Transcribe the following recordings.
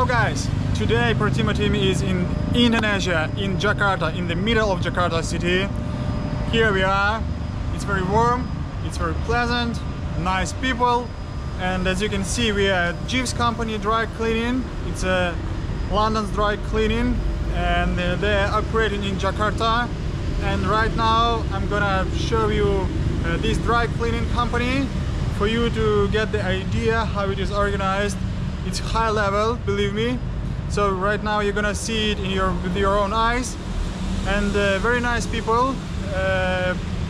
guys, today Protima team is in Indonesia, in Jakarta, in the middle of Jakarta city. Here we are. It's very warm, it's very pleasant, nice people, and as you can see we are JEEVES company dry cleaning. It's a London's dry cleaning, and they are operating in Jakarta. And right now I'm gonna show you this dry cleaning company for you to get the idea how it is organized. It's high level, believe me. So right now you're gonna see it with your own eyes, and very nice people.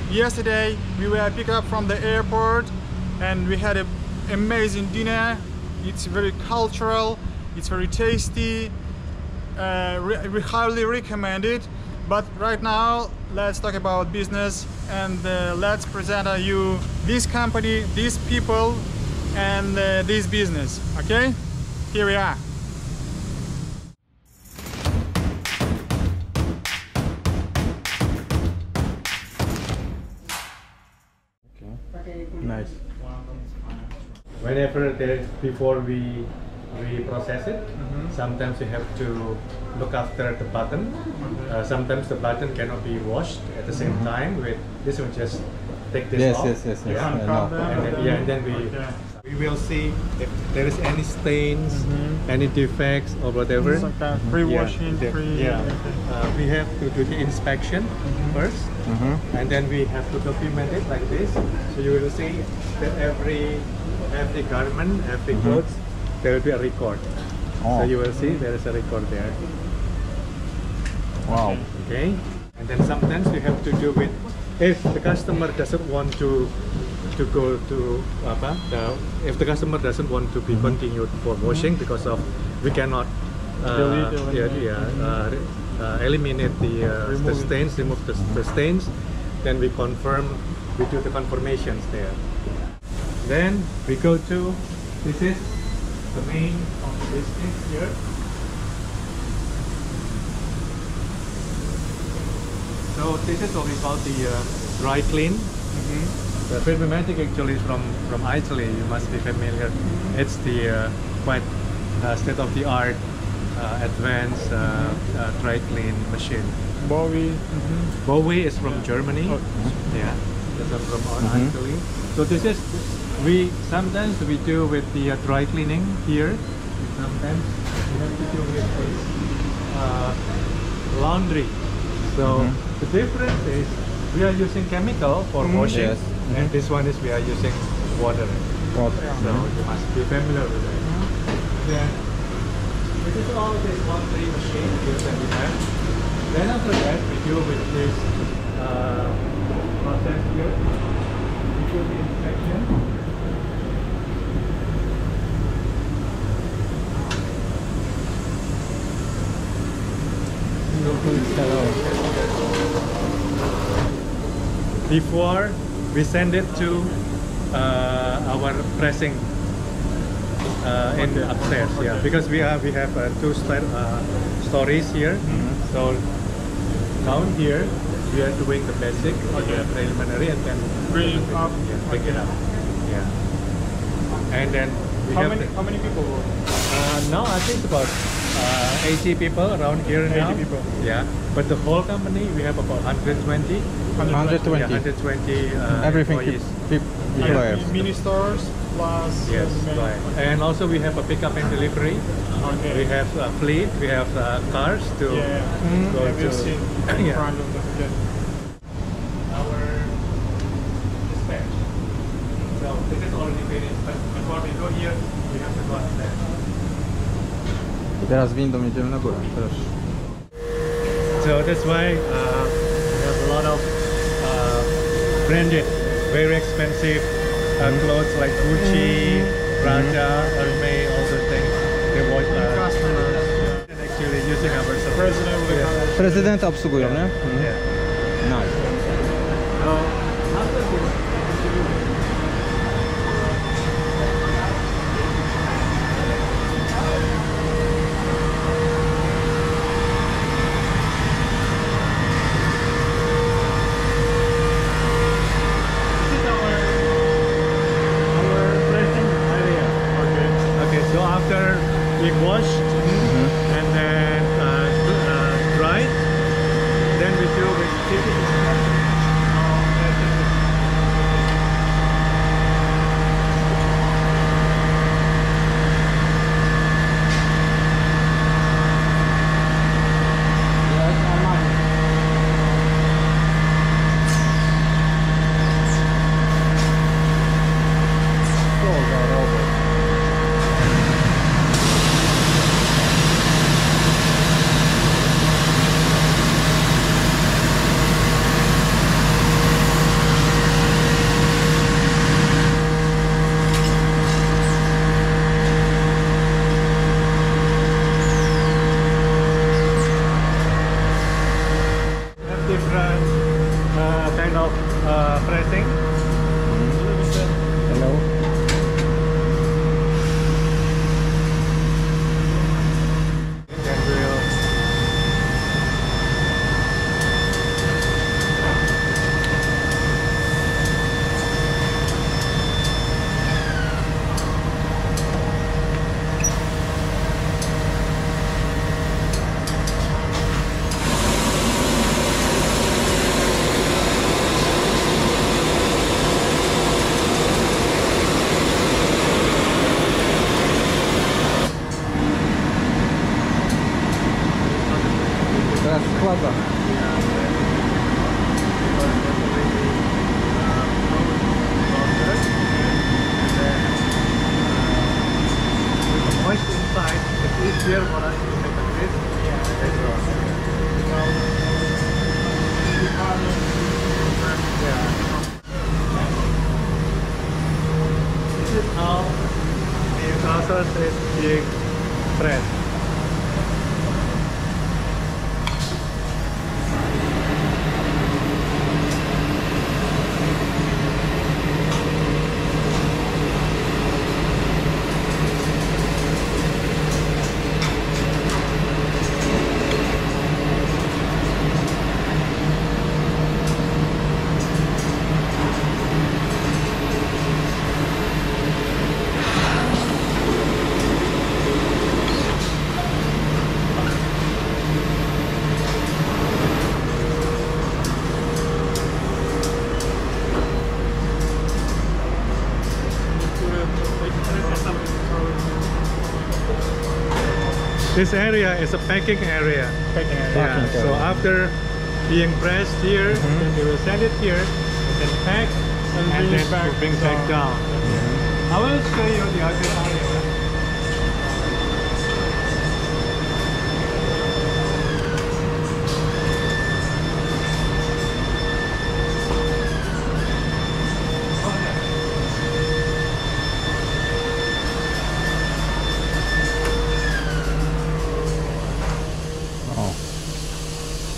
Yesterday we were picked up from the airport and we had an amazing dinner. It's very cultural, it's very tasty. We highly recommend it. But right now let's talk about business, and let's present you this company, these people, and this business. Okay, here we are. Okay. Nice. Whenever before we process it, sometimes you have to look after the button. Sometimes the button cannot be washed at the same time. With this one, just take this off. Yes. Yeah. And then we will see if there is any stains, any defects or whatever. Some kind of pre-washing, we have to do the inspection first, and then we have to document it like this. So you will see that every garment, every clothes, there will be a record. So you will see there is a record there. Wow. Okay. And then sometimes you have to do it if the customer doesn't want to go to if the customer doesn't want to be continued for washing because of we cannot eliminate the stains, remove the stains, then we do the confirmations there. Then we go to, this is the main of the business here. So this is what we call the dry clean. The Filmimatic actually is from Italy. You must be familiar. It's the quite state-of-the-art, advanced dry clean machine. Bowie is from Germany. Yeah, that's from Italy. So this is sometimes we do with the dry cleaning here. Sometimes we have to do with this laundry. So the difference is we are using chemical for washing, and this one is we are using water. So you must be familiar with it. Then this is all this laundry machine that we have. Then after that we do with this process here. We do the inspection. Before we send it to our pressing in upstairs, because we have two stories here. So down here we are doing the basic, preliminary, and then Bring it up. bring it up. And then we How many people work? now I think about 80 people around here 80 now. people. Yeah, but the whole company we have about 120. 120. 120 Everything. employees. Mini stores plus. Yes, right. And also we have a pickup and delivery. Okay. We have a fleet. We have cars to go to. Seen in front of the Our dispatch. So this is already finished, but before we go here, we have to go upstairs. Teraz windą jedziemy na górę. Teraz. So that's why we have a lot of branded, very expensive clothes like Gucci, Prada, Hermes, all those things. They watch Customers. and actually using our service. Prezydenta obsługują, nie? Nice. So after this, wash and then dry. Then we do with chicken. Kind of pressing. Hello. Then we'll Teraz składa. moist inside, it's easier for us to make a this. This is how the sausage is being pressed. This area is a packing area. Packing So area. after being pressed here, then they will send it here, and then pack, and then bring back down. I will show you the other area.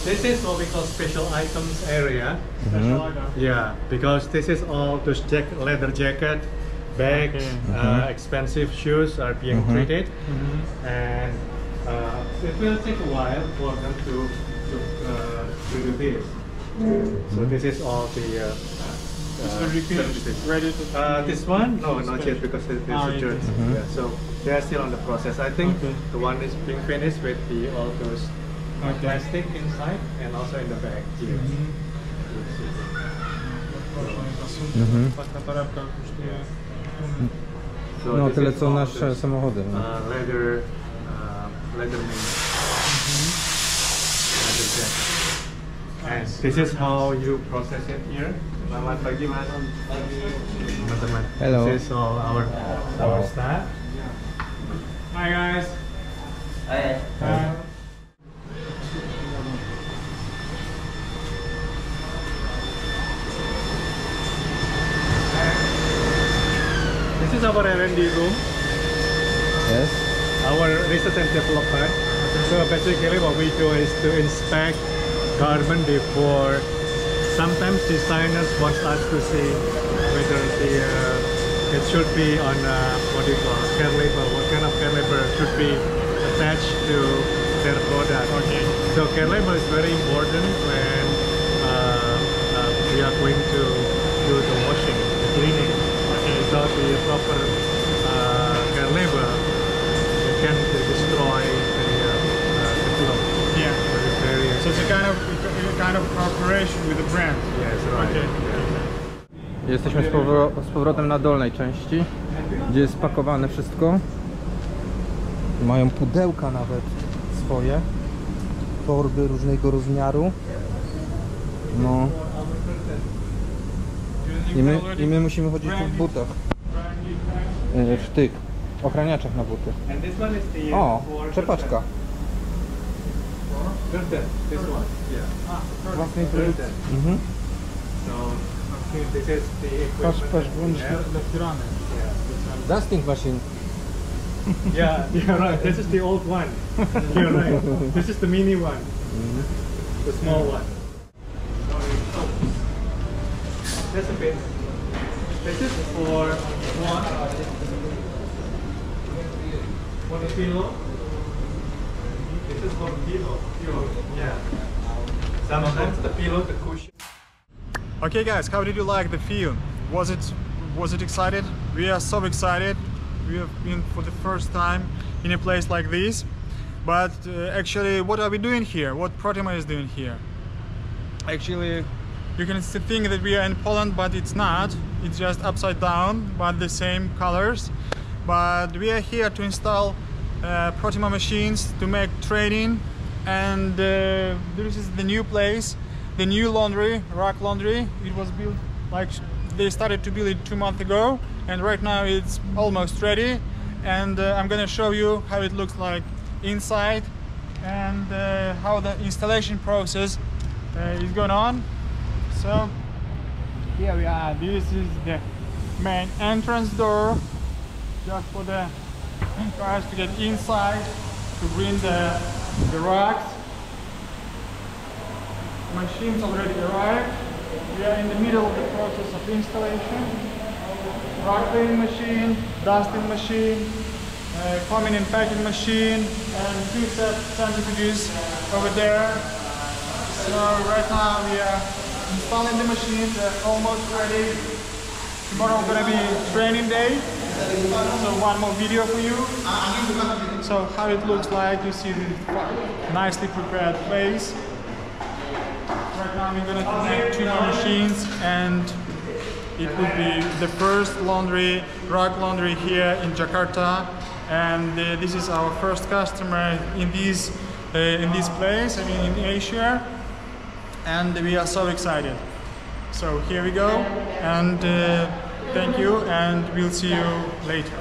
This is what we call special items area. Yeah, because this is all those leather jacket, bags, expensive shoes are being treated, and it will take a while for them to do this. So this is all the Ready to this one? No, not yet, because it is a dirt. Yeah, so they are still on the process. I think the one is being finished with the all those plastic inside and also in the bag here. So No, this tyle is co all nasze this, samochody. No. leather meat. Leather jacket. And this is how you process it here. Selamat pagi, Mas. Teman-teman. Hello. This is all our staff. Hi guys. Hi. This is our R&D room, Yes. our research and development. So basically what we do is to inspect garment before. Sometimes designers want us to see whether it should be on what do you call care label, what kind of care label should be attached to their product. Okay. So care label is very important when we are going to do the washing, the cleaning. Okay. Without the proper care label, it can destroy the film. Yeah. But it's very So it's a kind of cooperation with the brand. yes, right. Okay. Jesteśmy z powrotem na dolnej części, gdzie jest spakowane wszystko. Mają pudełka nawet swoje, torby różnego rozmiaru. No. I my musimy chodzić tu w butach. W tych ochraniaczach na buty. And this one is the O, czepaczka. curtain. This one. Yeah. Własnej produkcji. Mhm. So this is the Patrz, equipment. patrz, włącz Leptirane. dusting machine. Yeah, you're right. This is the old one. You're right. This is the mini one. The small one. That's a bit. This is for one pillow. This is one pillow. Yeah. Sometimes the pillow, the cushion. Okay guys, how did you like the film? Was it excited? We are so excited. We have been for the first time in a place like this. But actually, what are we doing here? What Protima is doing here? Actually, you can think that we are in Poland, but it's not. It's just upside down, but the same colors. But we are here to install Protima machines to make trading, and this is the new place, the new laundry, rock laundry. It was built like they started to build it 2 months ago, and right now it's almost ready. And I'm gonna show you how it looks like inside and how the installation process is going on. So here we are. This is the main entrance door, just for the cars to get inside to bring the racks. Machines already arrived. We are in the middle of the process of installation. Rock cleaning machine, dusting machine, coming and packing machine, and 2 centrifuges over there. So right now we are installing the machines. They're almost ready. Tomorrow gonna be training day. So one more video for you. So how it looks like, you see this nicely prepared place. Right now we're gonna connect 2 more machines, and it will be the first laundry, rock laundry here in Jakarta. And this is our first customer in this place, I mean in Asia. And we are so excited. So here we go, and thank you, and we'll see you later.